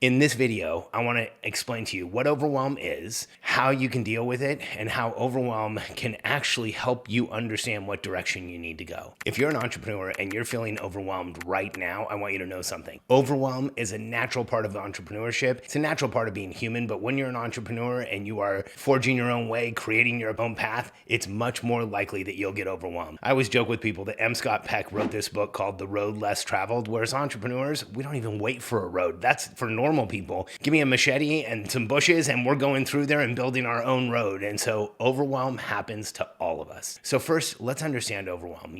In this video, I want to explain to you what overwhelm is, how you can deal with it, and how overwhelm can actually help you understand what direction you need to go. If you're an entrepreneur and you're feeling overwhelmed right now, I want you to know something. Overwhelm is a natural part of entrepreneurship. It's a natural part of being human, but when you're an entrepreneur and you are forging your own way, creating your own path, it's much more likely that you'll get overwhelmed. I always joke with people that M. Scott Peck wrote this book called The Road Less Traveled, whereas entrepreneurs, we don't even wait for a road. That's for normal people. Give me a machete and some bushes and we're going through there and building our own road. And so overwhelm happens to all of us. So first, let's understand overwhelm.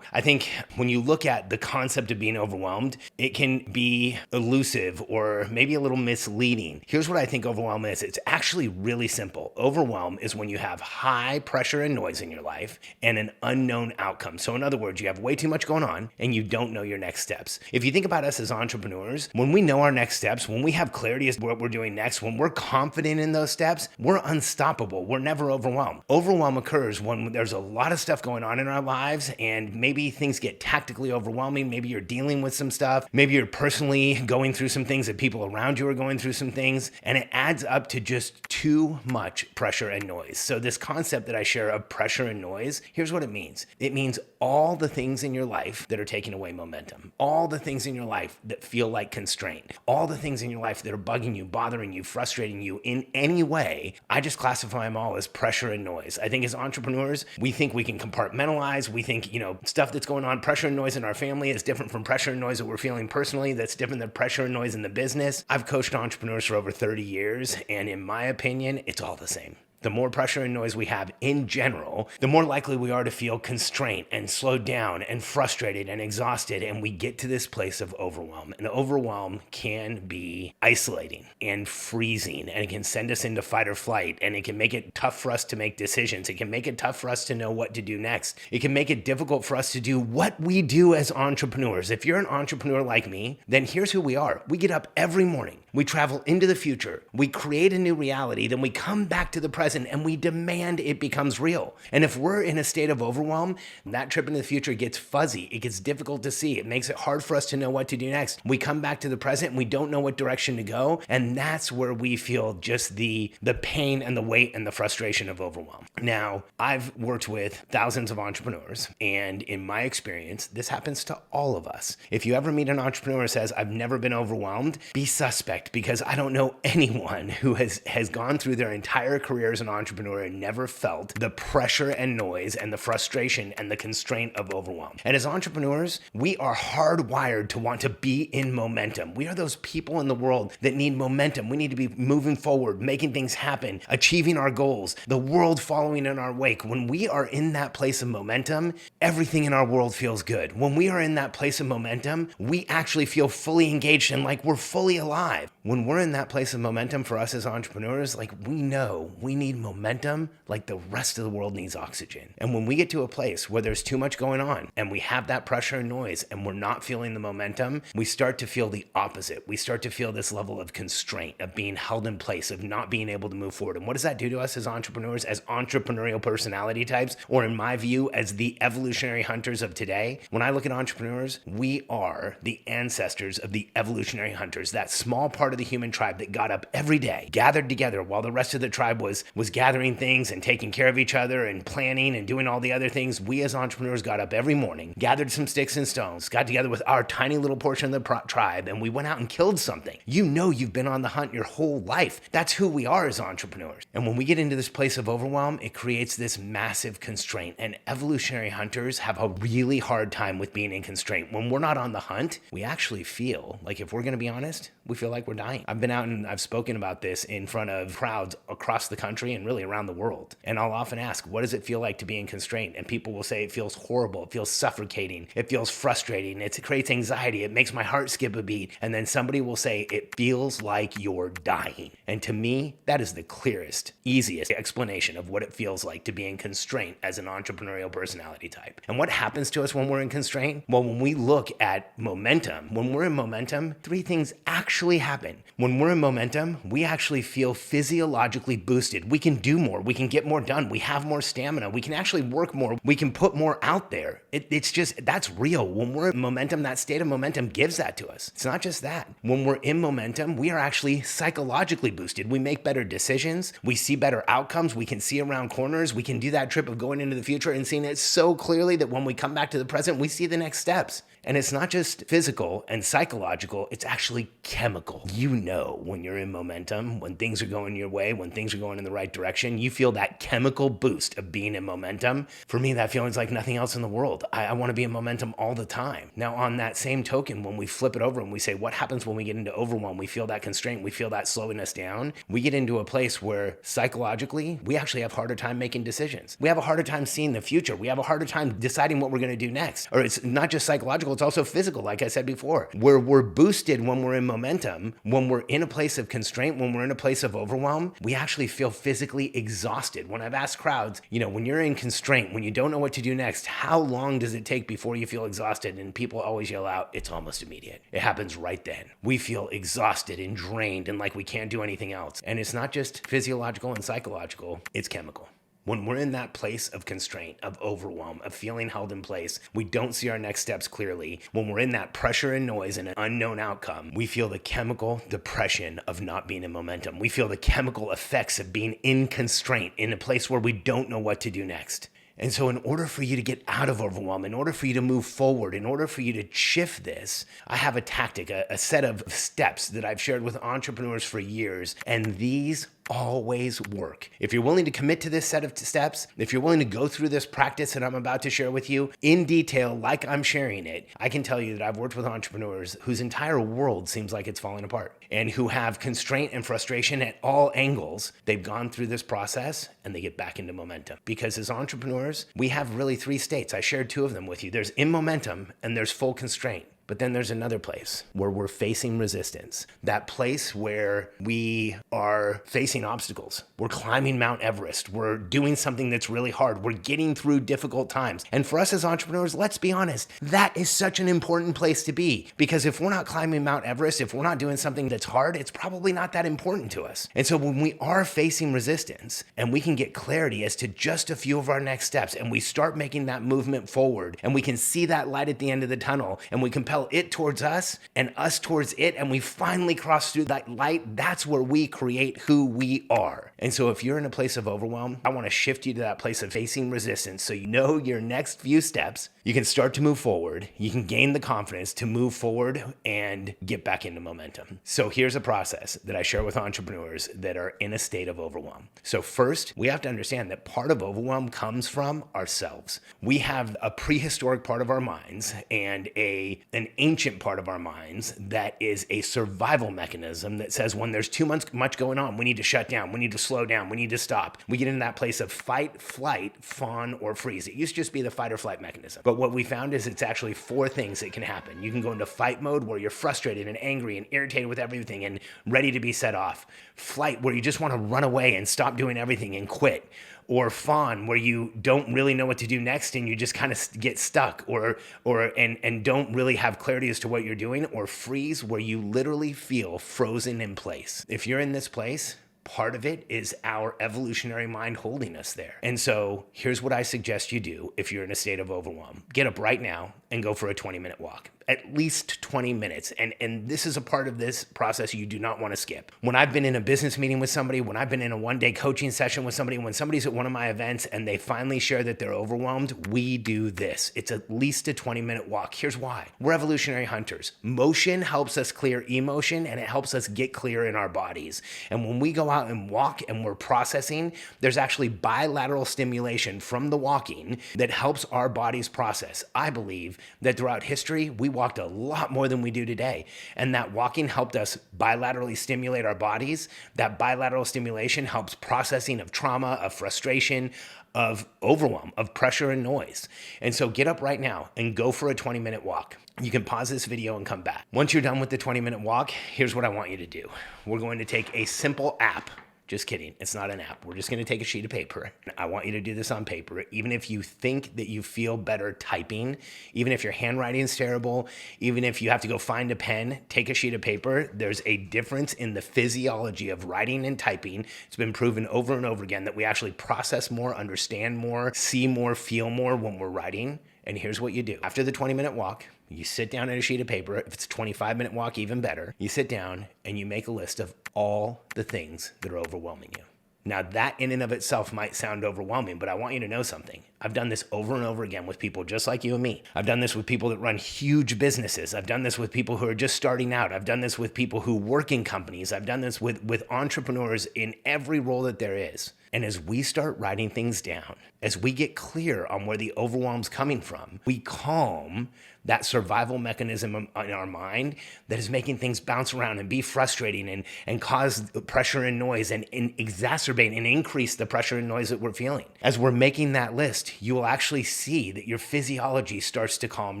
I think when you look at the concept of being overwhelmed, it can be elusive or maybe a little misleading. Here's what I think overwhelm is. It's actually really simple. Overwhelm is when you have high pressure and noise in your life and an unknown outcome. So in other words, you have way too much going on and you don't know your next steps. If you think about us as entrepreneurs, when we know our next steps, when we have clarity as to what we're doing next, when we're confident in those steps, we're unstoppable. We're never overwhelmed. Overwhelm occurs when there's a lot of stuff going on in our lives and maybe things get tactically overwhelming. Maybe you're dealing with some stuff. Maybe you're personally going through some things, that people around you are going through some things, and it adds up to just too much pressure and noise. So this concept that I share of pressure and noise, here's what it means. It means all the things in your life that are taking away momentum, all the things in your life that feel like constraint, all the things in your life that are bugging you, bothering you, frustrating you in any way, I just classify them all as pressure and noise. I think as entrepreneurs, we think we can compartmentalize. We think, stuff that's going on, pressure and noise in our family is different from pressure and noise that we're feeling personally. That's different than pressure and noise in the business. I've coached entrepreneurs for over 30 years, and in my opinion, it's all the same. The more pressure and noise we have in general, the more likely we are to feel constrained and slowed down and frustrated and exhausted, and we get to this place of overwhelm. And overwhelm can be isolating and freezing, and it can send us into fight or flight, and it can make it tough for us to make decisions. It can make it tough for us to know what to do next. It can make it difficult for us to do what we do as entrepreneurs. If you're an entrepreneur like me, then here's who we are. We get up every morning. We travel into the future. We create a new reality. Then we come back to the present and we demand it becomes real. And if we're in a state of overwhelm, that trip into the future gets fuzzy. It gets difficult to see. It makes it hard for us to know what to do next. We come back to the present and we don't know what direction to go. And that's where we feel just the pain and the weight and the frustration of overwhelm. Now, I've worked with thousands of entrepreneurs, and in my experience, this happens to all of us. If you ever meet an entrepreneur who says, I've never been overwhelmed, be suspect, because I don't know anyone who has gone through their entire career as an entrepreneur and never felt the pressure and noise and the frustration and the constraint of overwhelm. And as entrepreneurs, we are hardwired to want to be in momentum. We are those people in the world that need momentum. We need to be moving forward, making things happen, achieving our goals, the world following in our wake. When we are in that place of momentum, everything in our world feels good. When we are in that place of momentum, we actually feel fully engaged and like we're fully alive. When we're in that place of momentum, for us as entrepreneurs, like we know we need momentum like the rest of the world needs oxygen. And when we get to a place where there's too much going on and we have that pressure and noise and we're not feeling the momentum, we start to feel the opposite. We start to feel this level of constraint, of being held in place, of not being able to move forward. And what does that do to us as entrepreneurs, as entrepreneurial personality types, or in my view, as the evolutionary hunters of today? When I look at entrepreneurs, we are the ancestors of the evolutionary hunters, that small part of the human tribe that got up every day, gathered together while the rest of the tribe was gathering things and taking care of each other and planning and doing all the other things. We as entrepreneurs got up every morning, gathered some sticks and stones, got together with our tiny little portion of the tribe, and we went out and killed something. You've been on the hunt your whole life. That's who we are as entrepreneurs. And when we get into this place of overwhelm, it creates this massive constraint. And evolutionary hunters have a really hard time with being in constraint. When we're not on the hunt, we actually feel like, if we're going to be honest, we feel like we're dying. I've been out and I've spoken about this in front of crowds across the country and really around the world. And I'll often ask, what does it feel like to be in constraint? And people will say it feels horrible. It feels suffocating. It feels frustrating. It creates anxiety. It makes my heart skip a beat. And then somebody will say, it feels like you're dying. And to me, that is the clearest, easiest explanation of what it feels like to be in constraint as an entrepreneurial personality type. And what happens to us when we're in constraint? Well, when we look at momentum, when we're in momentum, three things actually happen. When we're in momentum, we actually feel physiologically boosted. we can do more. We can get more done. We have more stamina. We can actually work more. We can put more out there. It's just, that's real. When we're in momentum, that state of momentum gives that to us. It's not just that. When we're in momentum, we are actually psychologically boosted. We make better decisions. We see better outcomes. We can see around corners. We can do that trip of going into the future and seeing it so clearly that when we come back to the present, we see the next steps. And it's not just physical and psychological, it's actually chemical. You know when you're in momentum, when things are going your way, when things are going in the right direction, you feel that chemical boost of being in momentum. For me, that feeling's like nothing else in the world. I want to be in momentum all the time. Now, on that same token, when we flip it over and we say, what happens when we get into overwhelm? We feel that constraint, we feel that slowing us down. We get into a place where psychologically, we actually have a harder time making decisions. We have a harder time seeing the future. We have a harder time deciding what we're going to do next. Or it's not just psychological, it's also physical, like I said before, where we're boosted when we're in momentum, when we're in a place of constraint, when we're in a place of overwhelm, we actually feel physically exhausted. When I've asked crowds, when you're in constraint, when you don't know what to do next, how long does it take before you feel exhausted? And people always yell out, it's almost immediate. It happens right then. We feel exhausted and drained and like we can't do anything else. And it's not just physiological and psychological, it's chemical. When we're in that place of constraint, of overwhelm, of feeling held in place, we don't see our next steps clearly. When we're in that pressure and noise and an unknown outcome, we feel the chemical depression of not being in momentum. We feel the chemical effects of being in constraint, in a place where we don't know what to do next. And so in order for you to get out of overwhelm, in order for you to move forward, in order for you to shift this, I have a tactic, a set of steps that I've shared with entrepreneurs for years, and these always work. If you're willing to commit to this set of steps, if you're willing to go through this practice that I'm about to share with you in detail, like I'm sharing it, I can tell you that I've worked with entrepreneurs whose entire world seems like it's falling apart and who have constraint and frustration at all angles. They've gone through this process and they get back into momentum. Because as entrepreneurs, we have really three states. I shared two of them with you. There's in momentum and there's full constraint. But then there's another place where we're facing resistance. That place where we are facing obstacles. We're climbing Mount Everest. We're doing something that's really hard. We're getting through difficult times. And for us as entrepreneurs, let's be honest, that is such an important place to be. Because if we're not climbing Mount Everest, if we're not doing something that's hard, it's probably not that important to us. And so when we are facing resistance and we can get clarity as to just a few of our next steps and we start making that movement forward and we can see that light at the end of the tunnel and we compel it towards us and us towards it, and we finally cross through that light, that's where we create who we are. And so if you're in a place of overwhelm, I want to shift you to that place of facing resistance so you know your next few steps, you can start to move forward, you can gain the confidence to move forward and get back into momentum. So here's a process that I share with entrepreneurs that are in a state of overwhelm. So first, we have to understand that part of overwhelm comes from ourselves. We have a prehistoric part of our minds and an ancient part of our minds that is a survival mechanism that says when there's too much going on, we need to shut down, we need to slow down, we need to stop. We get into that place of fight, flight, fawn, or freeze. It used to just be the fight or flight mechanism. But what we found is it's actually four things that can happen. You can go into fight mode where you're frustrated and angry and irritated with everything and ready to be set off. Flight, where you just want to run away and stop doing everything and quit. Or fawn, where you don't really know what to do next and you just kind of get stuck or don't really have clarity as to what you're doing. Or freeze, where you literally feel frozen in place. If you're in this place, part of it is our evolutionary mind holding us there. And so here's what I suggest you do if you're in a state of overwhelm. Get up right now and go for a 20-minute walk. At least 20 minutes. And this is a part of this process you do not want to skip. When I've been in a business meeting with somebody, when I've been in a one-day coaching session with somebody, when somebody's at one of my events and they finally share that they're overwhelmed, we do this. It's at least a 20-minute walk. Here's why. We're evolutionary hunters. Motion helps us clear emotion and it helps us get clear in our bodies. And when we go out and walk and we're processing, there's actually bilateral stimulation from the walking that helps our bodies process. I believe that throughout history, we walked a lot more than we do today. And that walking helped us bilaterally stimulate our bodies. That bilateral stimulation helps processing of trauma, of frustration, of overwhelm, of pressure and noise. And so get up right now and go for a 20-minute walk. You can pause this video and come back. Once you're done with the 20-minute walk, here's what I want you to do. We're going to take a simple app Just kidding. It's not an app. We're just going to take a sheet of paper. I want you to do this on paper. Even if you think that you feel better typing, even if your handwriting is terrible, even if you have to go find a pen, take a sheet of paper. There's a difference in the physiology of writing and typing. It's been proven over and over again that we actually process more, understand more, see more, feel more when we're writing. And here's what you do. After the 20-minute walk, you sit down at a sheet of paper. If it's a 25-minute walk, even better. You sit down and you make a list of all the things that are overwhelming you. Now, that in and of itself might sound overwhelming, but I want you to know something. I've done this over and over again with people just like you and me. I've done this with people that run huge businesses. I've done this with people who are just starting out. I've done this with people who work in companies. I've done this with entrepreneurs in every role that there is. And as we start writing things down, as we get clear on where the overwhelm's coming from, we calm that survival mechanism in our mind that is making things bounce around and be frustrating and cause pressure and noise and exacerbate and increase the pressure and noise that we're feeling. As we're making that list, you will actually see that your physiology starts to calm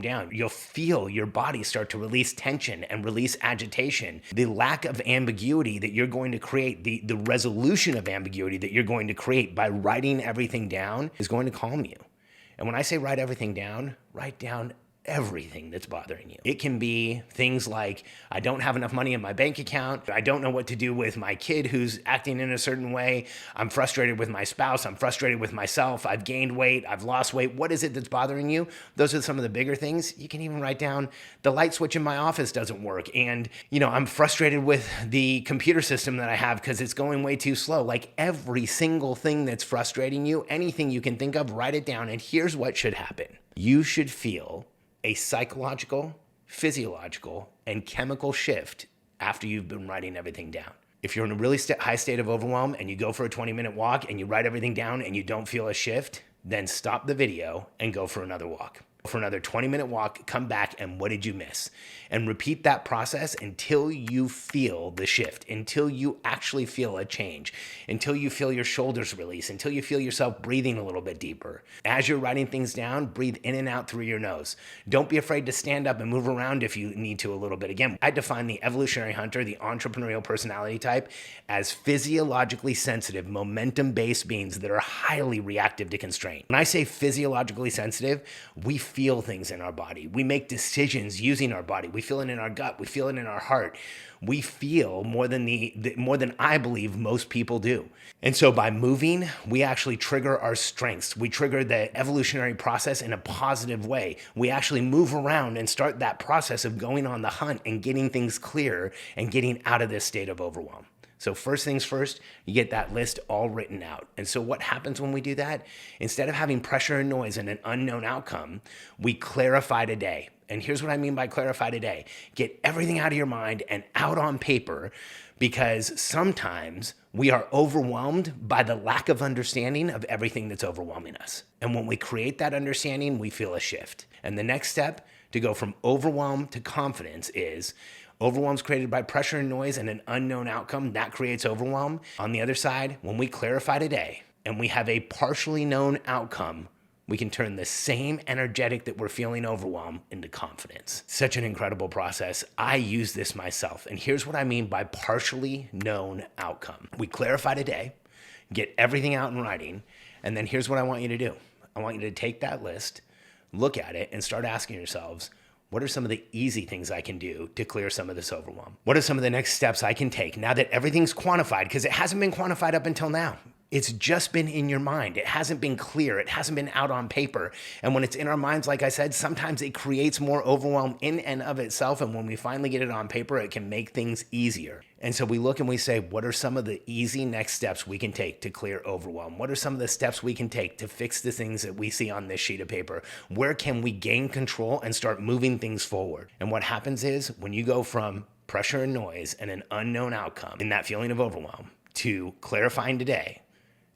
down. You'll feel your body start to release tension and release agitation. The lack of ambiguity that you're going to create, the resolution of ambiguity that you're going to create by writing everything down is going to calm you. And when I say write everything down, write down everything that's bothering you. It can be things like, I don't have enough money in my bank account. I don't know what to do with my kid who's acting in a certain way. I'm frustrated with my spouse. I'm frustrated with myself. I've gained weight. I've lost weight. What is it that's bothering you? Those are some of the bigger things. You can even write down, the light switch in my office doesn't work. And, I'm frustrated with the computer system that I have because it's going way too slow. Like every single thing that's frustrating you, anything you can think of, write it down. And here's what should happen. You should feel a psychological, physiological, and chemical shift after you've been writing everything down. If you're in a really high state of overwhelm and you go for a 20-minute walk and you write everything down and you don't feel a shift, then stop the video and go for another walk. For another 20-minute walk, come back, and what did you miss? And repeat that process until you feel the shift, until you actually feel a change, until you feel your shoulders release, until you feel yourself breathing a little bit deeper. As you're writing things down, breathe in and out through your nose. Don't be afraid to stand up and move around if you need to a little bit. Again, I define the evolutionary hunter, the entrepreneurial personality type, as physiologically sensitive, momentum-based beings that are highly reactive to constraint. When I say physiologically sensitive, we feel things in our body. We make decisions using our body. We feel it in our gut. We feel it in our heart. We feel more than I believe most people do. And so by moving, we actually trigger our strengths. We trigger the evolutionary process in a positive way. We actually move around and start that process of going on the hunt and getting things clear and getting out of this state of overwhelm. So first things first, you get that list all written out. And so what happens when we do that? Instead of having pressure and noise and an unknown outcome, we clarify today. And here's what I mean by clarify today. Get everything out of your mind and out on paper, because sometimes we are overwhelmed by the lack of understanding of everything that's overwhelming us. And when we create that understanding, we feel a shift. And the next step to go from overwhelm to confidence is overwhelm is created by pressure and noise and an unknown outcome. That creates overwhelm. On the other side, when we clarify today and we have a partially known outcome, we can turn the same energetic that we're feeling overwhelmed into confidence. Such an incredible process. I use this myself. And here's what I mean by partially known outcome. We clarify today, get everything out in writing, and then here's what I want you to do. I want you to take that list, look at it, and start asking yourselves, what are some of the easy things I can do to clear some of this overwhelm? What are some of the next steps I can take now that everything's quantified? Because it hasn't been quantified up until now. It's just been in your mind. It hasn't been clear. It hasn't been out on paper. And when it's in our minds, like I said, sometimes it creates more overwhelm in and of itself. And when we finally get it on paper, it can make things easier. And so we look and we say, what are some of the easy next steps we can take to clear overwhelm? What are some of the steps we can take to fix the things that we see on this sheet of paper? Where can we gain control and start moving things forward? And what happens is when you go from pressure and noise and an unknown outcome in that feeling of overwhelm to clarifying today,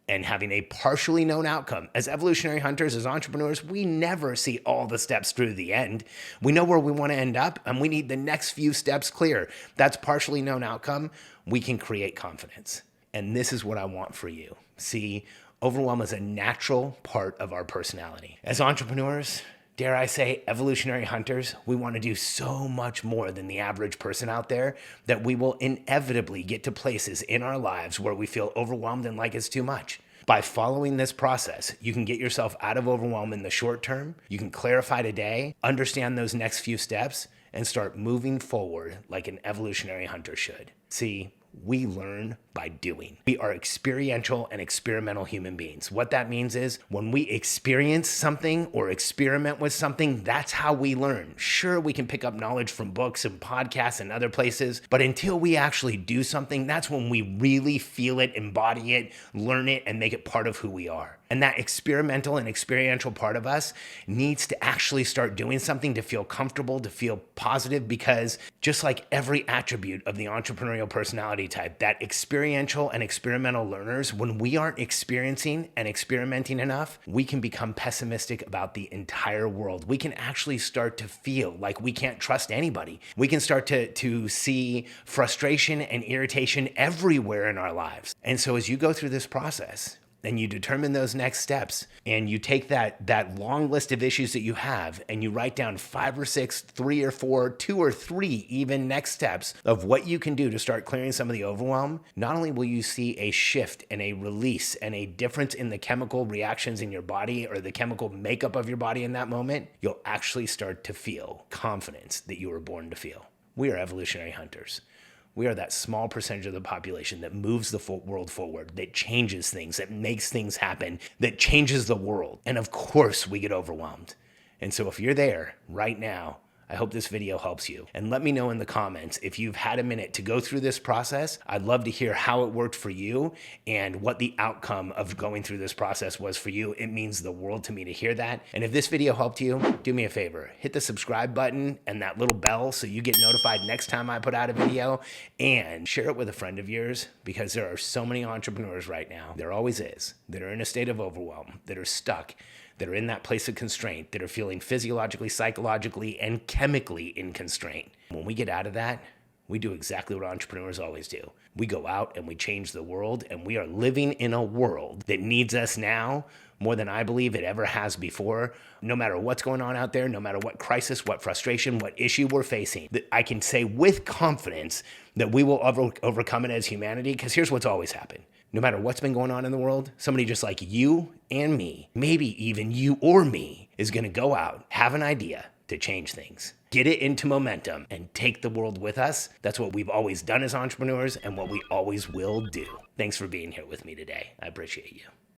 and having a partially known outcome. As evolutionary hunters, as entrepreneurs, we never see all the steps through the end. We know where we want to end up, and we need the next few steps clear. That's partially known outcome. We can create confidence. And this is what I want for you. See, overwhelm is a natural part of our personality. As entrepreneurs, dare I say, evolutionary hunters, we want to do so much more than the average person out there that we will inevitably get to places in our lives where we feel overwhelmed and like it's too much. By following this process, you can get yourself out of overwhelm in the short term. You can clarify today, understand those next few steps, and start moving forward like an evolutionary hunter should. See, we learn by doing. We are experiential and experimental human beings. What that means is when we experience something or experiment with something, that's how we learn. Sure, we can pick up knowledge from books and podcasts and other places, but until we actually do something, that's when we really feel it, embody it, learn it, and make it part of who we are. And that experimental and experiential part of us needs to actually start doing something to feel comfortable, to feel positive, because just like every attribute of the entrepreneurial personality type, that experiential and experimental learners, when we aren't experiencing and experimenting enough, we can become pessimistic about the entire world. We can actually start to feel like we can't trust anybody. We can start to see frustration and irritation everywhere in our lives. And so as you go through this process, and you determine those next steps, and you take that long list of issues that you have, and you write down 5 or 6, 3 or 4, 2 or 3 even next steps of what you can do to start clearing some of the overwhelm, not only will you see a shift and a release and a difference in the chemical reactions in your body or the chemical makeup of your body in that moment, you'll actually start to feel confidence that you were born to feel. We are evolutionary hunters. We are that small percentage of the population that moves the world forward, that changes things, that makes things happen, that changes the world. And of course, we get overwhelmed. And so if you're there right now, I hope this video helps you. And let me know in the comments if you've had a minute to go through this process. I'd love to hear how it worked for you and what the outcome of going through this process was for you. It means the world to me to hear that. And if this video helped you, do me a favor. Hit the subscribe button and that little bell so you get notified next time I put out a video, and share it with a friend of yours, because there are so many entrepreneurs right now, there always is, that are in a state of overwhelm, that are stuck, that are in that place of constraint, that are feeling physiologically, psychologically, and chemically in constraint. When we get out of that, we do exactly what entrepreneurs always do. We go out and we change the world, and we are living in a world that needs us now more than I believe it ever has before. No matter what's going on out there, no matter what crisis, what frustration, what issue we're facing, that I can say with confidence that we will overcome it as humanity, because here's what's always happened. No matter what's been going on in the world, somebody just like you and me, maybe even you or me, is gonna go out, have an idea to change things, get it into momentum, and take the world with us. That's what we've always done as entrepreneurs and what we always will do. Thanks for being here with me today. I appreciate you.